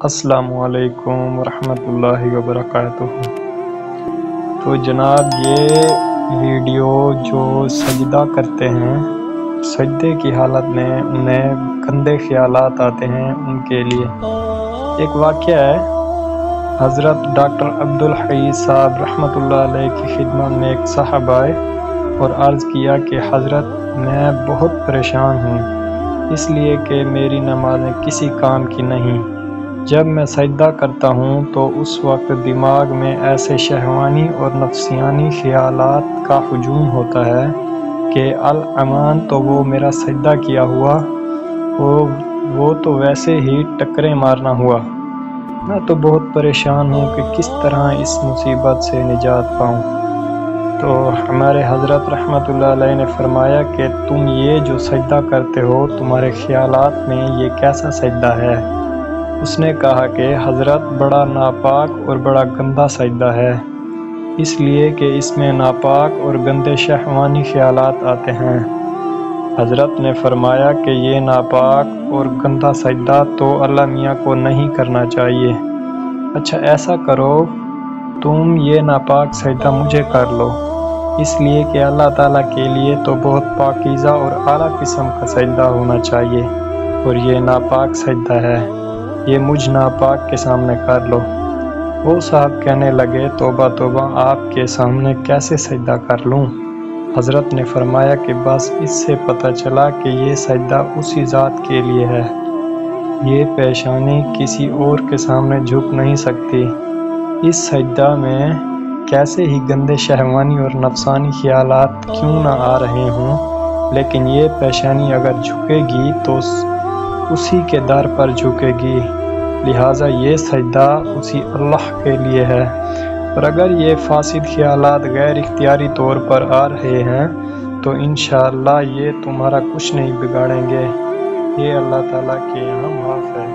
السلام علیکم ورحمۃ اللہ وبرکاتہ۔ تو جناب یہ ویڈیو جو سجدہ کرتے ہیں، سجدے کی حالت میں انہیں گندے خیالات آتے ہیں، ان کے لیے ایک واقعہ ہے۔ حضرت ڈاکٹر عبدالحی صاحب رحمۃ اللہ علیہ کی خدمت میں ایک صاحب آئے اور عرض کیا کہ حضرت میں بہت پریشان ہوں، اس لیے کہ میری نمازیں کسی کام کی نہیں۔ جب میں سجدہ کرتا ہوں تو اس وقت دماغ میں ایسے شہوانی اور نفسیانی خیالات کا ہجوم ہوتا ہے کہ الامان تو وہ میرا سجدہ کیا ہوا، وہ تو ویسے ہی ٹکریں مارنا ہوا۔ میں تو بہت پریشان ہوں کہ کس طرح اس مصیبت سے نجات پاؤں۔ تو ہمارے حضرت رحمۃ اللہ علیہ نے فرمایا کہ تم یہ جو سجدہ کرتے ہو، تمہارے خیالات میں یہ کیسا سجدہ ہے؟ اس نے کہا کہ حضرت بڑا ناپاک اور بڑا گندا سجدہ ہے، اس لیے کہ اس میں ناپاک اور گندے شہوانی خیالات آتے ہیں۔ حضرت نے فرمایا کہ یہ ناپاک اور گندا سجدہ تو اللہ میاں کو نہیں کرنا چاہیے۔ اچھا ایسا کرو، تم یہ ناپاک سجدہ مجھے کر لو، اس لیے کہ اللہ تعالیٰ کے لیے تو بہت پاکیزہ اور اعلیٰ قسم کا سجدہ ہونا چاہیے، اور یہ ناپاک سجدہ ہے، یہ مجھ ناپاک کے سامنے کر لو۔ وہ صاحب کہنے لگے توبہ توبہ، آپ کے سامنے کیسے سجدہ کر لوں؟ حضرت نے فرمایا کہ بس اس سے پتہ چلا کہ یہ سجدہ اسی ذات کے لیے ہے، یہ پیشانی کسی اور کے سامنے جھک نہیں سکتی۔ اس سجدہ میں کیسے ہی گندے شہوانی اور نفسانی خیالات کیوں نہ آ رہے ہوں، لیکن یہ پیشانی اگر جھکے گی تو اسی کے در پر جھکے گی، لہٰذا یہ سجدہ اسی اللہ کے لیے ہے۔ اور اگر یہ فاسد خیالات غیر اختیاری طور پر آ رہے ہیں تو انشاءاللہ یہ تمہارا کچھ نہیں بگاڑیں گے، یہ اللہ تعالیٰ کے یہاں معاف ہے۔